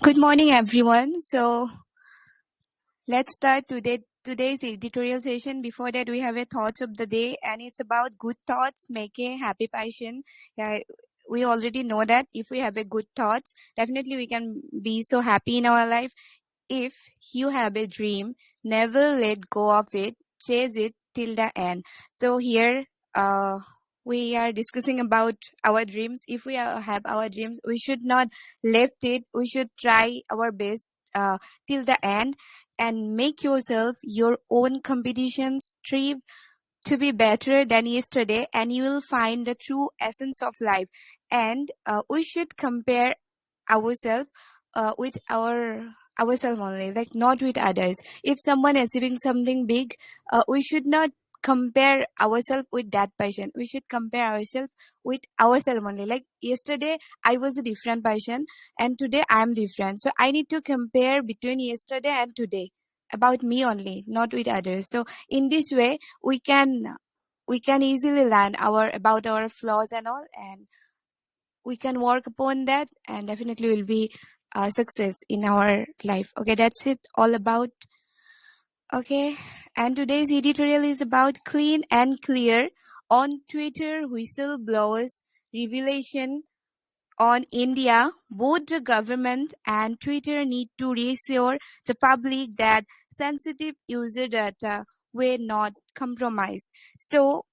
Good morning, everyone. So let's start today's editorial session. Before that, we have a thoughts of the day, and it's about good thoughts make a happy passion. Yeah, we already know that if we have a good thoughts, definitely we can be so happy in our life. If you have a dream, never let go of it. Chase it till the end. So here, we are discussing about our dreams. If we have our dreams, we should not left it. We should try our best till the end and make yourself your own competition. Strive to be better than yesterday, and you will find the true essence of life. And we should compare ourselves with ourselves only, like not with others. If someone is achieving something big, we should not compare ourselves with that person. We should compare ourselves with ourselves only. Like yesterday I was a different person, and today I am different, so I need to compare between yesterday and today about me only, not with others. So in this way we can easily learn about our flaws and all, and we can work upon that, and definitely will be success in our life. Okay, that's it all about. Okay, and today's editorial is about clean and clear on Twitter whistleblowers revelation on India. Both the government and Twitter need to reassure the public that sensitive user data were not compromised. So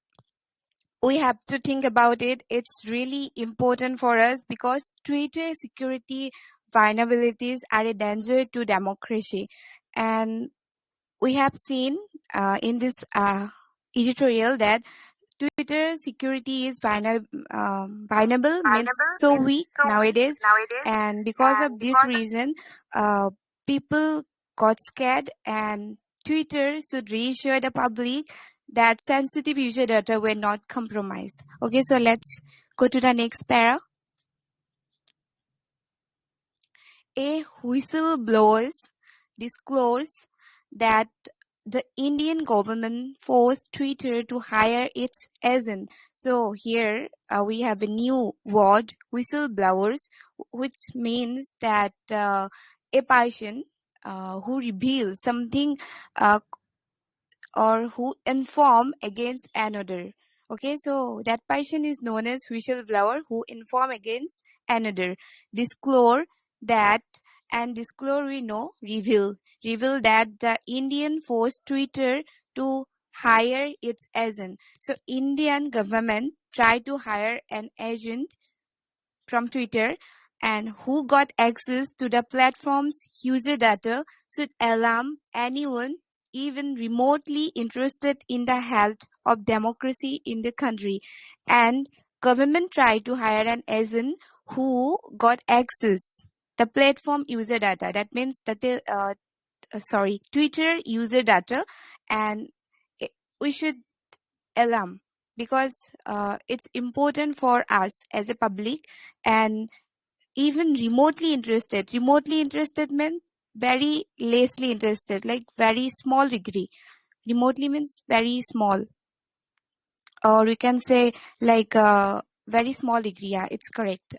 we have to think about it. It's really important for us because Twitter security vulnerabilities are a danger to democracy. And we have seen in this editorial that Twitter security is vulnerable, means so weak nowadays, and because of this reason, uh, people got scared, and Twitter should reassure the public that sensitive user data were not compromised. Okay, so let's go to the next para. A whistleblowers disclose that the Indian government forced Twitter to hire its agent. So here we have a new word, whistleblowers, which means that a person who reveals something uh, or who inform against another. Okay, so that person is known as whistleblower who inform against another. Disclose that, and disclose we know, reveal that the Indian forced Twitter to hire its agent. So Indian government tried to hire an agent from Twitter, and who got access to the platform's user data should alarm anyone even remotely interested in the health of democracy in the country. And government tried to hire an agent who got access the platform user data. That means that Twitter user data, and we should alarm because it's important for us as a public, and even remotely interested means very lessly interested, like very small degree. Remotely means very small, or we can say like very small degree. Yeah, it's correct.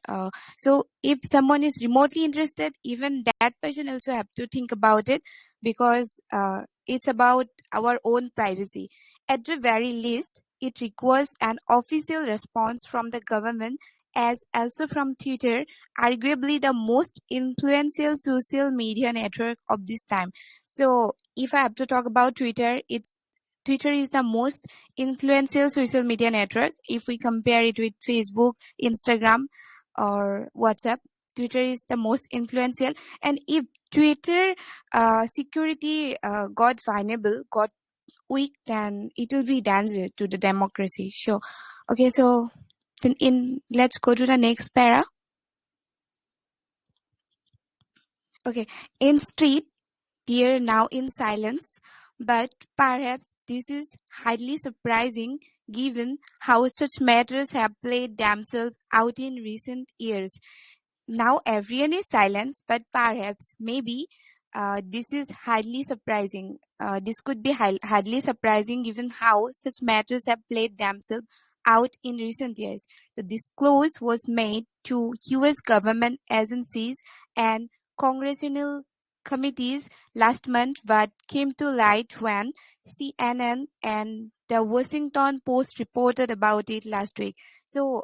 So if someone is remotely interested, even that person also have to think about it, because it's about our own privacy. At the very least, it requires an official response from the government, as also from Twitter, arguably the most influential social media network of this time. So if I have to talk about Twitter is the most influential social media network. If we compare it with Facebook, Instagram, or WhatsApp, Twitter is the most influential. And if Twitter security got vulnerable, got weak, then it will be danger to the democracy. Sure. Okay, so then let's go to the next para. Okay, in street, deer now in silence, but perhaps this is highly surprising given how such matters have played themselves out in recent years. Now everyone is silent, but perhaps, maybe, this is highly surprising. This could be highly surprising given how such matters have played themselves out in recent years. The disclose was made to US government agencies and congressional committees last month, but came to light when CNN and the Washington Post reported about it last week. So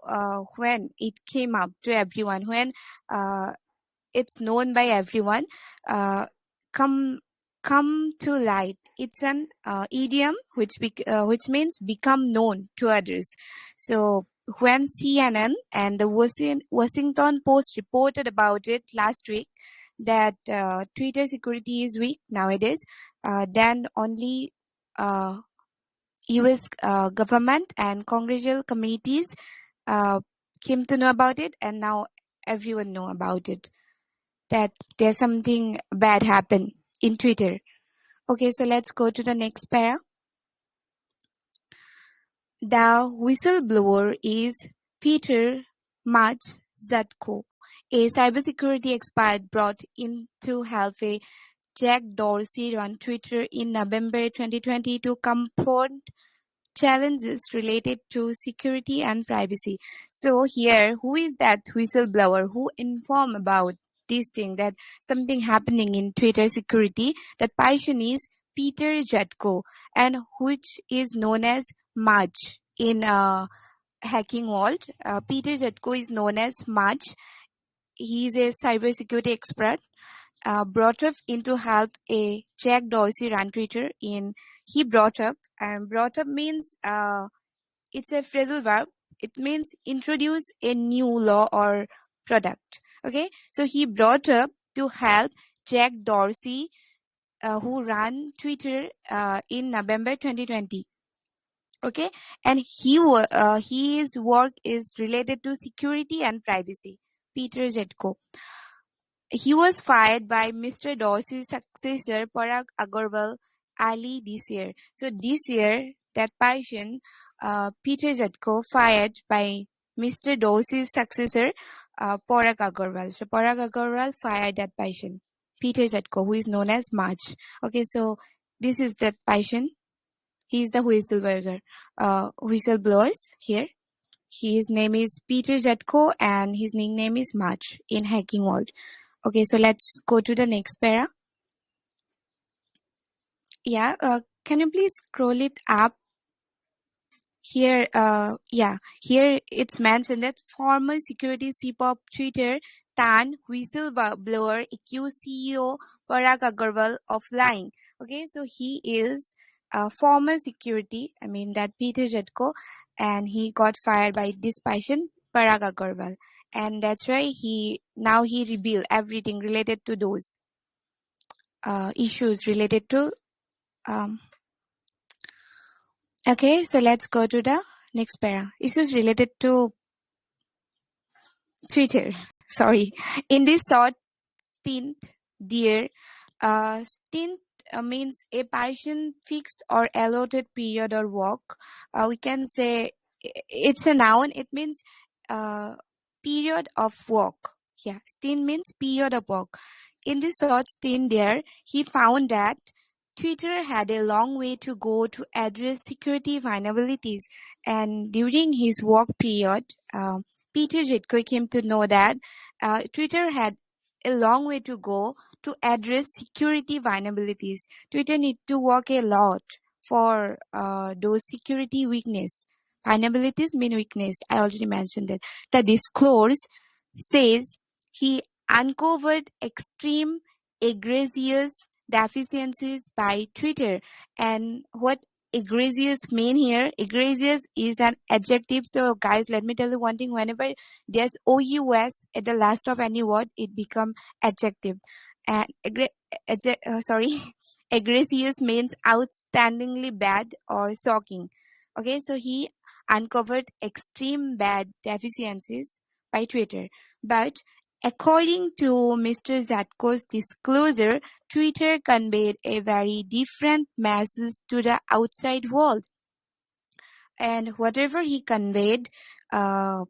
when it came up to everyone, when it's known by everyone, uh, come come to light. It's an idiom which means become known to others. So when CNN and the Washington Post reported about it last week, that Twitter security is weak nowadays, then only US government and congressional committees uh, came to know about it, and now everyone know about it, that there's something bad happen in Twitter. Okay, so let's go to the next para. The whistleblower is Peter Zatko, a cybersecurity expert brought in to help a Jack Dorsey on Twitter in November 2020 to confront challenges related to security and privacy. So here, who is that whistleblower who inform about this thing, that something happening in Twitter security? That person is Peter Jetko, and which is known as Mudge in hacking world. Peter Jetko is known as Mudge. He is a cybersecurity expert brought up in to help a Jack Dorsey run Twitter in. He brought up, and brought up means it's a phrasal verb. It means introduce a new law or product. Okay, so he brought up to help Jack Dorsey, who ran Twitter in November 2020. Okay, and his work is related to security and privacy. Peter Jetko. He was fired by Mr. Dorsey's successor, Parag Agarwal, early this year. So this year, that person, Peter Zatko, fired by Mr. Dorsey's successor, Parag Agarwal. So Parag Agarwal fired that person, Peter Zatko, who is known as March. Okay, so this is that person. He is the whistleblowers here. His name is Peter Zatko and his nickname is March in hacking world. Okay, so let's go to the next para. Yeah, can you please scroll it up? Here, here it's mentioned that former security chief of Twitter, Tan whistleblower accused CEO Parag Agarwal of lying. Okay, so he is a former security, that Peter Jetko, and he got fired by this person, Parag Agarwal. And that's why he revealed everything related to those issues related to okay, so let's go to the next para. Issues related to Twitter. Sorry. In this short stint, dear, stint means a passion fixed or allotted period or work. We can say it's a noun. It means period of work. Yeah, stint means period of work. In this short stint there, he found that Twitter had a long way to go to address security vulnerabilities, and during his work period, Peter Jitko came to know that Twitter had a long way to go to address security vulnerabilities. Twitter need to work a lot for those security weakness. Vulnerabilities mean weakness. I already mentioned that. The disclose says he uncovered extreme egregious deficiencies by Twitter. And what egregious mean here? Egregious is an adjective. So guys, let me tell you one thing. Whenever there's OUS at the last of any word, it become adjective. And egregious means outstandingly bad or shocking. Okay, so he uncovered extreme bad deficiencies by Twitter. But according to Mr. Zatko's disclosure, Twitter conveyed a very different message to the outside world. And whatever he conveyed to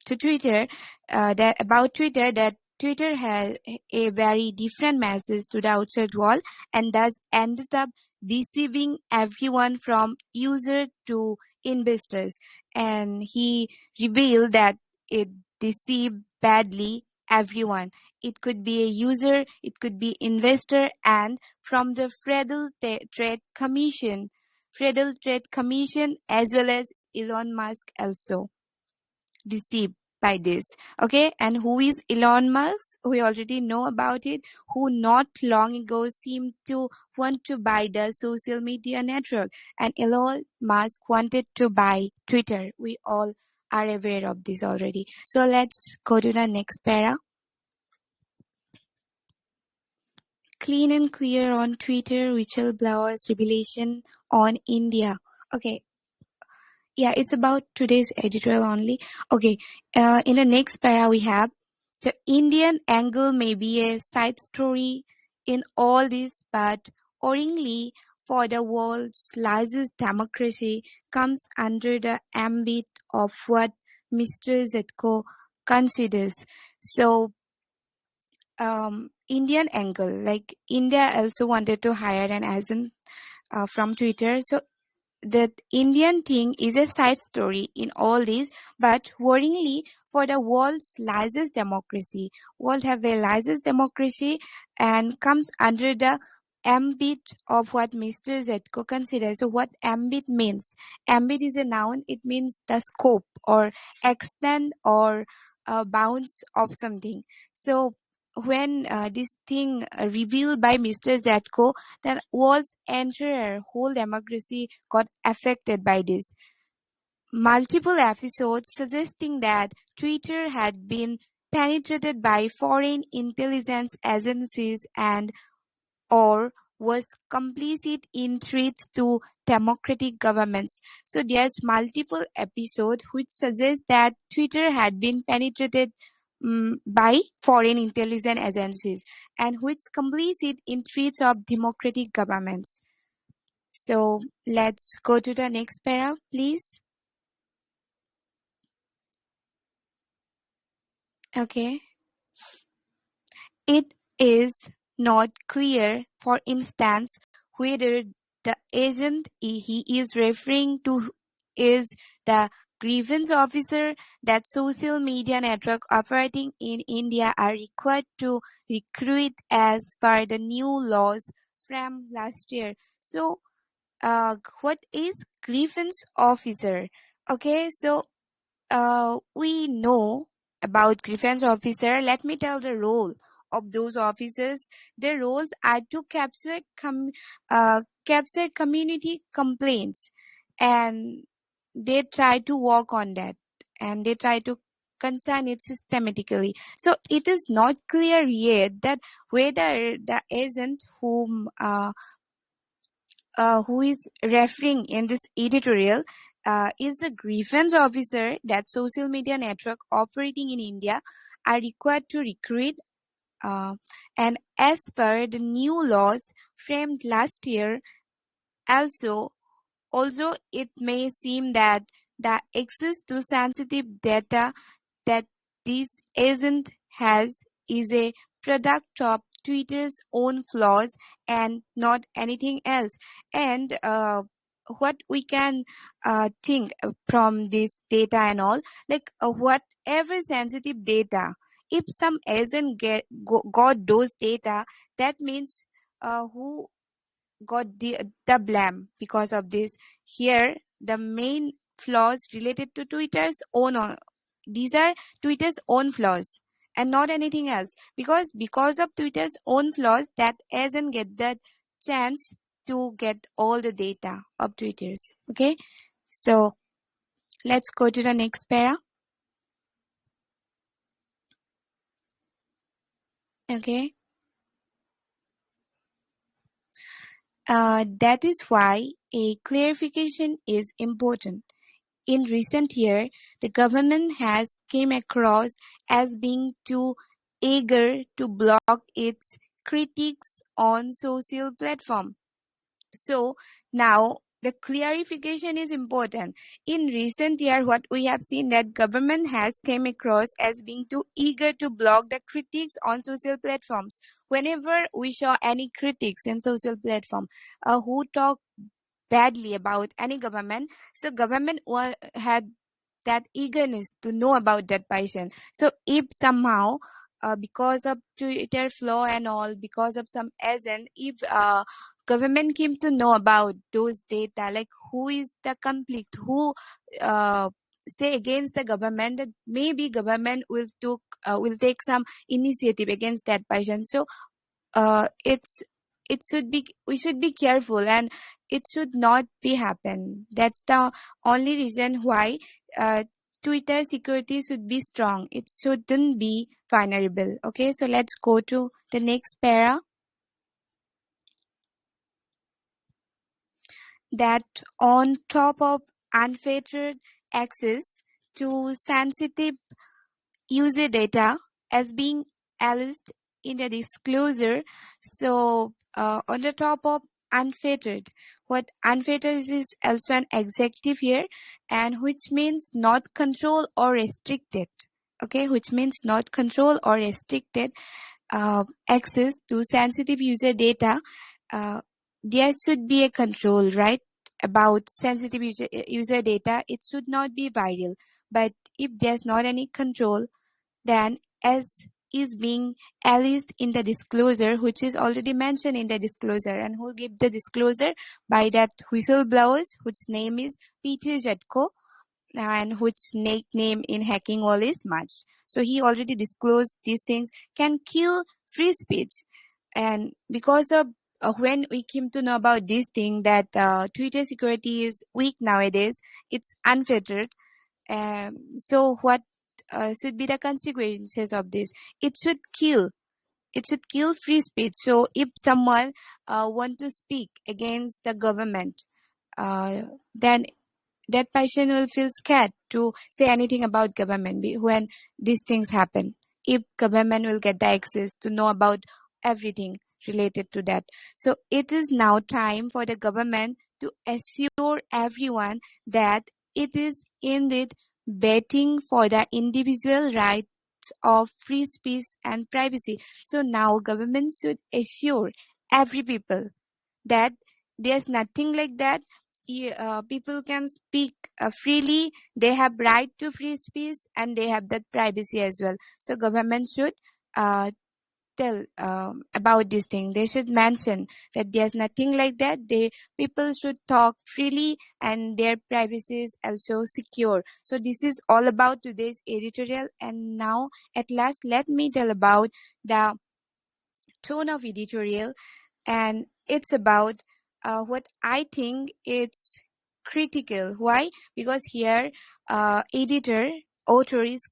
Twitter, that Twitter has a very different message to the outside world, and thus ended up deceiving everyone from user to investors. And he revealed that it deceived badly everyone. It could be a user, it could be investor, and from the Federal Trade Commission, as well as Elon Musk also deceived by this. Okay, and who is Elon Musk? We already know about it. Who not long ago seemed to want to buy the social media network, and Elon Musk wanted to buy Twitter. We all are aware of this already. So let's go to the next para. Clean and clear on Twitter, whistleblowers revelation on India. Okay, yeah, it's about today's editorial only. Okay, in the next para we have the Indian angle may be a side story in all this, but worryingly for the world's largest democracy comes under the ambit of what Mr. Zetko considers. So, Indian angle, like India also wanted to hire an agent from Twitter. So the Indian thing is a side story in all this, but worryingly for the world's largest democracy, world have a largest democracy and comes under the ambit of what Mr. Zetko considers. So what ambit means? Ambit is a noun. It means the scope or extent or bounds of something. So when this thing revealed by Mr. Zetko, that was entire whole democracy got affected by this. Multiple episodes suggesting that Twitter had been penetrated by foreign intelligence agencies and or was complicit in threats to democratic governments. So there's multiple episodes which suggest that Twitter had been penetrated by foreign intelligence agencies and which complicit in threats of democratic governments. So let's go to the next para, please. Okay. It is not clear, for instance, whether the agent he is referring to is the grievance officer that social media network operating in India are required to recruit as per the new laws from last year. So, what is grievance officer? Okay, so we know about grievance officer. Let me tell the role of those officers. Their roles are to capture community complaints, and they try to work on that, and they try to concern it systematically. So it is not clear yet that whether the agent who is referring in this editorial is the grievance officer that social media network operating in India are required to recruit. Uh, and as per the new laws framed last year, also it may seem that the access to sensitive data that this agent has is a product of Twitter's own flaws and not anything else. And what we can think from this data and all, like whatever sensitive data, if some agent got those data, that means who got the blame because of this. Here, the main flaws related to Twitter's own. These are Twitter's own flaws and not anything else. Because of Twitter's own flaws, that hasn't get that chance to get all the data of Twitter's. Okay, so let's go to the next para. Okay. That is why a clarification is important. In recent year, the government has came across as being too eager to block its critics on social platform. So now the clarification is important. In recent year, what we have seen that government has came across as being too eager to block the critics on social platforms. Whenever we saw any critics in social platform who talk badly about any government, so government had that eagerness to know about that person. So if somehow because of Twitter flaw and all, because of some agent, if government came to know about those data, like who is the conflict, who uh, say against the government, that maybe government will take some initiative against that person. So it should be, we should be careful, and it should not be happen. That's the only reason why uh, Twitter security should be strong. It shouldn't be vulnerable. Okay, so let's go to the next para. That on top of unfettered access to sensitive user data as being alleged in the disclosure. So on the top of unfettered, what unfettered is also an adjective here, and which means not control or restricted. Okay, which means not control or restricted access to sensitive user data. uh, there should be a control, right, about sensitive user data. It should not be viral. But if there's not any control, then as is being alleged in the disclosure, which is already mentioned in the disclosure, and who give the disclosure by that whistleblowers, whose name is Peter Zetko, and which nickname in hacking wall is Much. So he already disclosed these things can kill free speech. And because of when we came to know about this thing, that Twitter security is weak nowadays, it's unfettered. So what should be the consequences of this? It should kill. It should kill free speech. So if someone want to speak against the government, then that person will feel scared to say anything about government when these things happen. If government will get the access to know about everything related to that. So it is now time for the government to assure everyone that it is indeed betting for the individual rights of free speech and privacy. So now government should assure every people that there's nothing like that. People can speak freely. They have right to free speech, and they have that privacy as well. So government should uh, tell about this thing. They should mention that there's nothing like that. They People should talk freely, and their privacy is also secure. So this is all about today's editorial. And now at last, let me tell about the tone of editorial, and it's about what I think it's critical. Why? Because here editor author is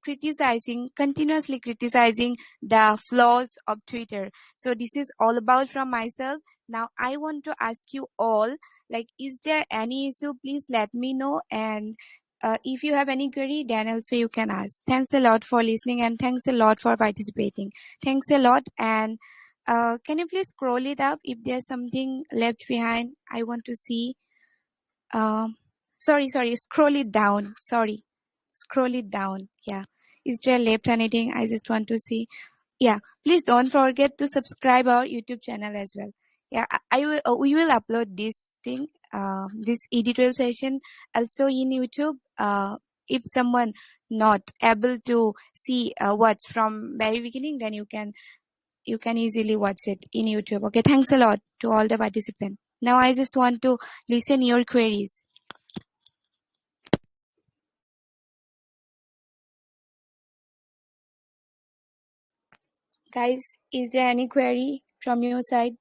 continuously criticizing the flaws of Twitter. So this is all about from myself. Now I want to ask you all, like, is there any issue? Please let me know. And if you have any query, then also you can ask. Thanks a lot for listening, and thanks a lot for participating. Thanks a lot. And can you please scroll it up if there's something left behind? I want to see. Um, sorry, scroll it down. Sorry, scroll it down. Yeah, is there left anything? I just want to see. Yeah, please don't forget to subscribe our YouTube channel as well. Yeah, I will. We will upload this thing, this editorial session, also in YouTube. If someone not able to see what's from very beginning, then you can easily watch it in YouTube. Okay, thanks a lot to all the participants. Now I just want to listen your queries. Guys, is there any query from your side?